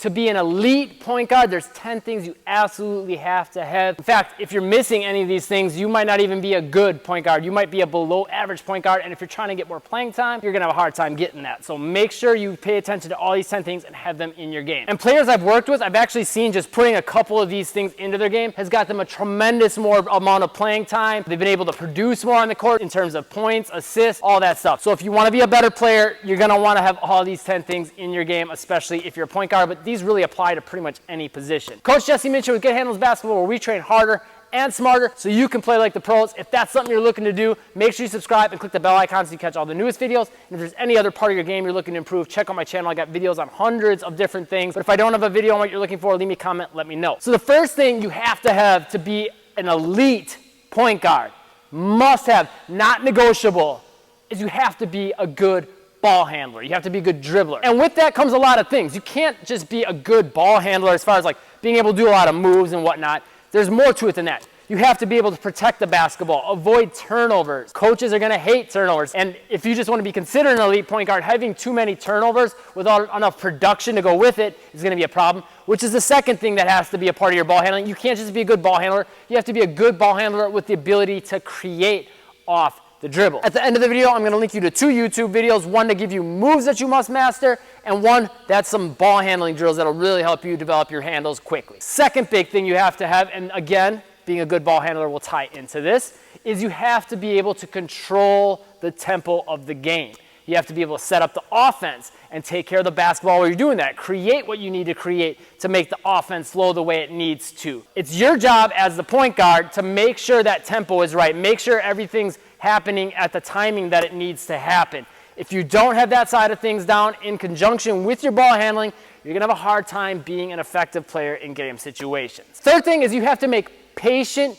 To be an elite point guard, there's 10 things you absolutely have to have. In fact, if you're missing any of these things, you might not even be a good point guard. You might be a below average point guard, and if you're trying to get more playing time, you're gonna have a hard time getting that. So make sure you pay attention to all these 10 things and have them in your game. And players I've worked with, I've actually seen just putting a couple of these things into their game has got them a tremendous more amount of playing time. They've been able to produce more on the court in terms of points, assists, all that stuff. So if you wanna be a better player, you're gonna wanna have all these 10 things in your game, especially if you're a point guard, but these really apply to pretty much any position. Coach Jesse Muench with Get Handles Basketball, where we train harder and smarter so you can play like the pros. If that's something you're looking to do, make sure you subscribe and click the bell icon so you catch all the newest videos. And if there's any other part of your game you're looking to improve, check out my channel. I got videos on hundreds of different things. But if I don't have a video on what you're looking for, leave me a comment, let me know. So the first thing you have to be an elite point guard, must have, not negotiable, is you have to be a good ball handler. You have to be a good dribbler. And with that comes a lot of things. You can't just be a good ball handler as far as like being able to do a lot of moves and whatnot. There's more to it than that. You have to be able to protect the basketball, avoid turnovers. Coaches are gonna hate turnovers. And if you just wanna be considered an elite point guard, having too many turnovers without enough production to go with it is gonna be a problem, which is the second thing that has to be a part of your ball handling. You can't just be a good ball handler. You have to be a good ball handler with the ability to create off the dribble. At the end of the video, I'm going to link you to 2 YouTube videos, one to give you moves that you must master, and one that's some ball handling drills that'll really help you develop your handles quickly. Second big thing you have to have, and again, being a good ball handler will tie into this, is you have to be able to control the tempo of the game. You have to be able to set up the offense and take care of the basketball while you're doing that. Create what you need to create to make the offense flow the way it needs to. It's your job as the point guard to make sure that tempo is right. Make sure everything's happening at the timing that it needs to happen. If you don't have that side of things down in conjunction with your ball handling, you're gonna have a hard time being an effective player in game situations. Third thing is you have to make patient,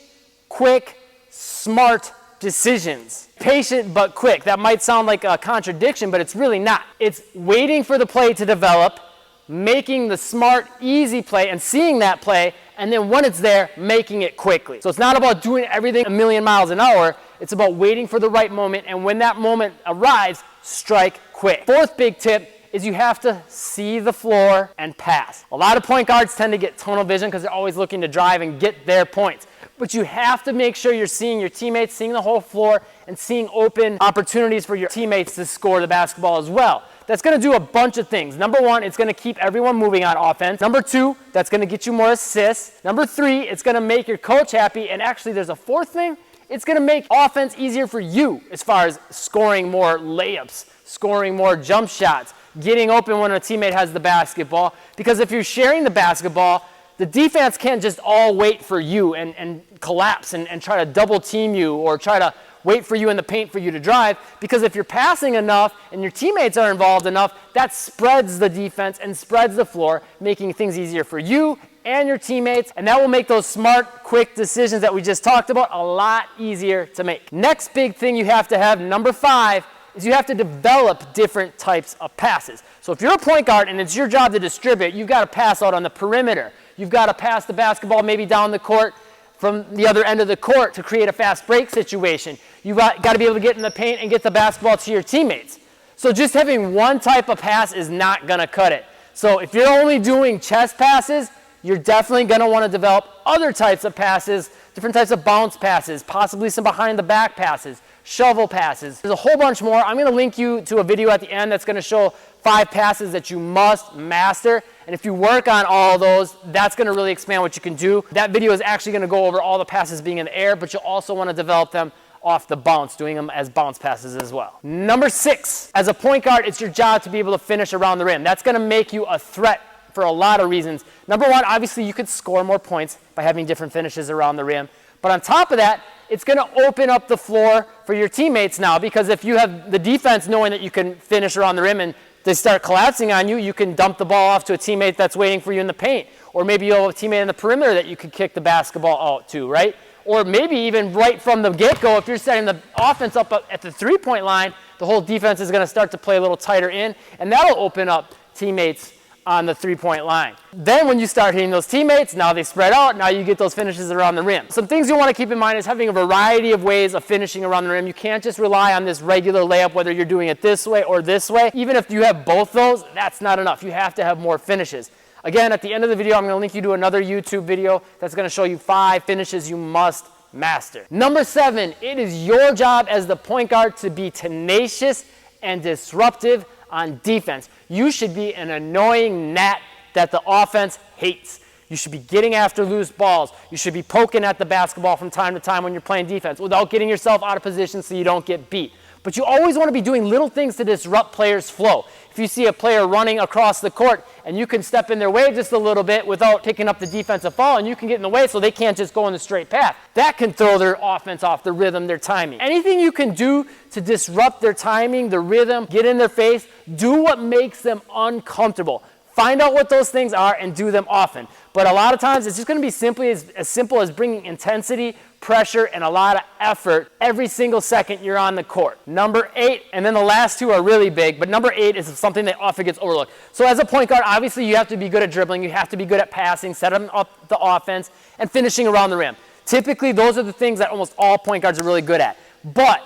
quick, smart decisions. Patient but quick. That might sound like a contradiction, but it's really not. It's waiting for the play to develop, making the smart, easy play and seeing that play, and then when it's there, making it quickly. So it's not about doing everything a million miles an hour. It's about waiting for the right moment, and when that moment arrives, strike quick. Fourth big tip is you have to see the floor and pass. A lot of point guards tend to get tunnel vision because they're always looking to drive and get their points. But you have to make sure you're seeing your teammates, seeing the whole floor, and seeing open opportunities for your teammates to score the basketball as well. That's going to do a bunch of things. Number one, it's going to keep everyone moving on offense. Number two, that's going to get you more assists. Number three, it's going to make your coach happy. And actually, there's a fourth thing. It's going to make offense easier for you as far as scoring more layups, scoring more jump shots, getting open when a teammate has the basketball. Because if you're sharing the basketball, the defense can't just all wait for you and collapse and try to double team you or try to wait for you in the paint for you to drive. Because if you're passing enough and your teammates are involved enough, that spreads the defense and spreads the floor, making things easier for you and your teammates, and that will make those smart, quick decisions that we just talked about a lot easier to make. Next big thing you have to have, number 5, is you have to develop different types of passes. So if you're a point guard and it's your job to distribute, you've got to pass out on the perimeter. You've got to pass the basketball maybe down the court from the other end of the court to create a fast break situation. You've got to be able to get in the paint and get the basketball to your teammates. So just having one type of pass is not going to cut it. So if you're only doing chest passes, you're definitely going to want to develop other types of passes, different types of bounce passes, possibly some behind the back passes, shovel passes. There's a whole bunch more. I'm going to link you to a video at the end that's going to show 5 passes that you must master. And if you work on all those, that's going to really expand what you can do. That video is actually going to go over all the passes being in the air, but you'll also want to develop them off the bounce, doing them as bounce passes as well. Number 6, as a point guard, it's your job to be able to finish around the rim. That's going to make you a threat for a lot of reasons. Number 1, obviously you could score more points by having different finishes around the rim. But on top of that, it's going to open up the floor for your teammates now, because if you have the defense knowing that you can finish around the rim and they start collapsing on you, you can dump the ball off to a teammate that's waiting for you in the paint. Or maybe you'll have a teammate in the perimeter that you could kick the basketball out to, right? Or maybe even right from the get-go, if you're setting the offense up at the three-point line, the whole defense is going to start to play a little tighter in, and that'll open up teammates on the three-point line. Then when you start hitting those teammates, now they spread out, now you get those finishes around the rim. Some things you want to keep in mind is having a variety of ways of finishing around the rim. You can't just rely on this regular layup, whether you're doing it this way or this way. Even if you have both those, that's not enough. You have to have more finishes. Again, at the end of the video, I'm going to link you to another YouTube video that's going to show you 5 finishes you must master. Number 7, it is your job as the point guard to be tenacious and disruptive on defense. You should be an annoying gnat that the offense hates. You should be getting after loose balls. You should be poking at the basketball from time to time when you're playing defense without getting yourself out of position so you don't get beat. But you always want to be doing little things to disrupt players' flow. If you see a player running across the court and you can step in their way just a little bit without picking up the defensive foul, and you can get in the way so they can't just go in the straight path, that can throw their offense off, their rhythm, their timing. Anything you can do to disrupt their timing, their rhythm, get in their face, do what makes them uncomfortable. Find out what those things are and do them often. But a lot of times it's just going to be simply as simple as bringing intensity, pressure, and a lot of effort every single second you're on the court. Number 8, and then the last 2 are really big, but number 8 is something that often gets overlooked. So as a point guard, obviously you have to be good at dribbling, you have to be good at passing, setting up the offense, and finishing around the rim. Typically, those are the things that almost all point guards are really good at. But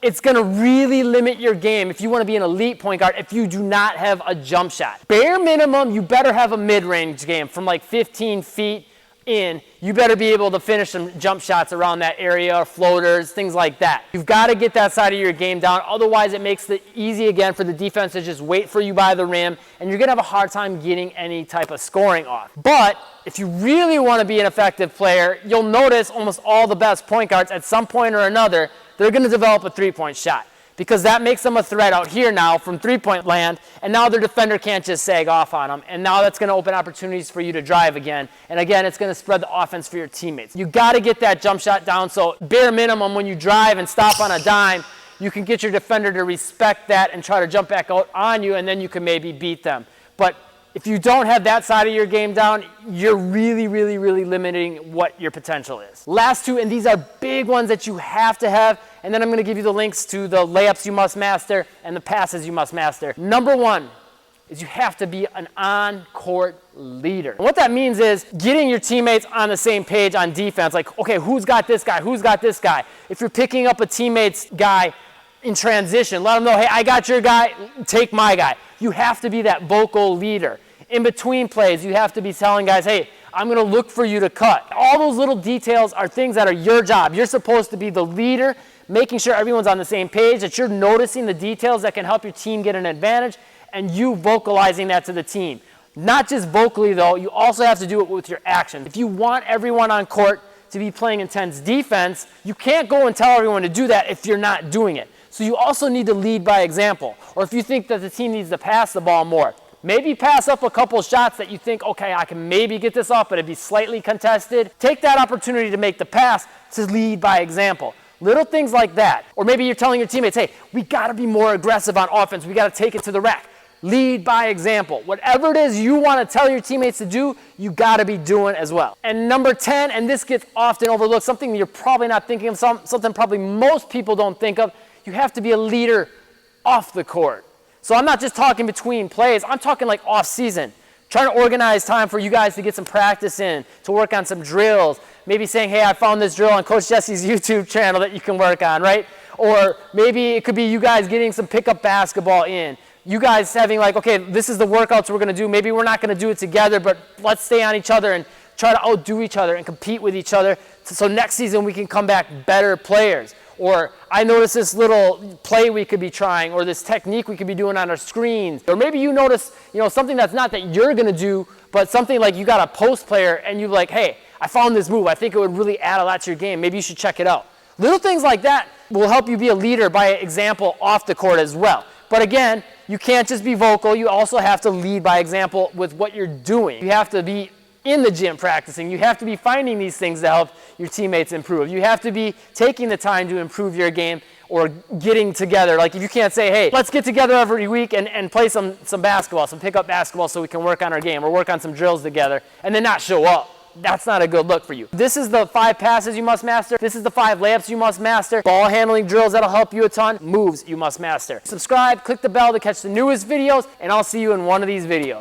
it's going to really limit your game if you want to be an elite point guard if you do not have a jump shot. Bare minimum, you better have a mid-range game from like 15 feet in. You better be able to finish some jump shots around that area, floaters, things like that. You've got to get that side of your game down. Otherwise, it makes it easy again for the defense to just wait for you by the rim, and you're going to have a hard time getting any type of scoring off. But if you really want to be an effective player, you'll notice almost all the best point guards at some point or another, they're going to develop a three-point shot because that makes them a threat out here now from three-point land, and now their defender can't just sag off on them, and now that's going to open opportunities for you to drive again, and again, it's going to spread the offense for your teammates. You got to get that jump shot down, so bare minimum when you drive and stop on a dime, you can get your defender to respect that and try to jump back out on you, and then you can maybe beat them. But if you don't have that side of your game down, you're really, really, really limiting what your potential is. Last 2, and these are big ones that you have to have, and then I'm going to give you the links to the layups you must master and the passes you must master. Number 1 is you have to be an on-court leader. And what that means is getting your teammates on the same page on defense. Like, okay, who's got this guy? Who's got this guy? If you're picking up a teammate's guy in transition, let them know, hey, I got your guy, take my guy. You have to be that vocal leader. In between plays, you have to be telling guys, hey, I'm going to look for you to cut. All those little details are things that are your job. You're supposed to be the leader, making sure everyone's on the same page, that you're noticing the details that can help your team get an advantage, and you vocalizing that to the team. Not just vocally, though, you also have to do it with your actions. If you want everyone on court to be playing intense defense, you can't go and tell everyone to do that if you're not doing it. So you also need to lead by example. Or if you think that the team needs to pass the ball more, maybe pass up a couple shots that you think, okay, I can maybe get this off, but it'd be slightly contested. Take that opportunity to make the pass to lead by example. Little things like that. Or maybe you're telling your teammates, hey, we got to be more aggressive on offense. We got to take it to the rack. Lead by example. Whatever it is you want to tell your teammates to do, you got to be doing as well. And number 10, and this gets often overlooked, something you're probably not thinking of, something probably most people don't think of, you have to be a leader off the court. So I'm not just talking between plays, I'm talking like off season. Trying to organize time for you guys to get some practice in, to work on some drills. Maybe saying, hey, I found this drill on Coach Jesse's YouTube channel that you can work on, right? Or maybe it could be you guys getting some pickup basketball in. You guys having like, okay, this is the workouts we're going to do. Maybe we're not going to do it together, but let's stay on each other and try to outdo each other and compete with each other so next season we can come back better players. Or I noticed this little play we could be trying, or this technique we could be doing on our screens. Or maybe you notice, something that's not that you're going to do, but something like you got a post player and you're like, hey, I found this move. I think it would really add a lot to your game. Maybe you should check it out. Little things like that will help you be a leader by example off the court as well. But again, you can't just be vocal. You also have to lead by example with what you're doing. You have to be in the gym practicing. You have to be finding these things to help your teammates improve. You have to be taking the time to improve your game or getting together. Like if you can't say, hey, let's get together every week and play some basketball, some pickup basketball so we can work on our game or work on some drills together and then not show up. That's not a good look for you. This is the 5 passes you must master. This is the 5 layups you must master. Ball handling drills that'll help you a ton. Moves you must master. Subscribe, click the bell to catch the newest videos, and I'll see you in one of these videos.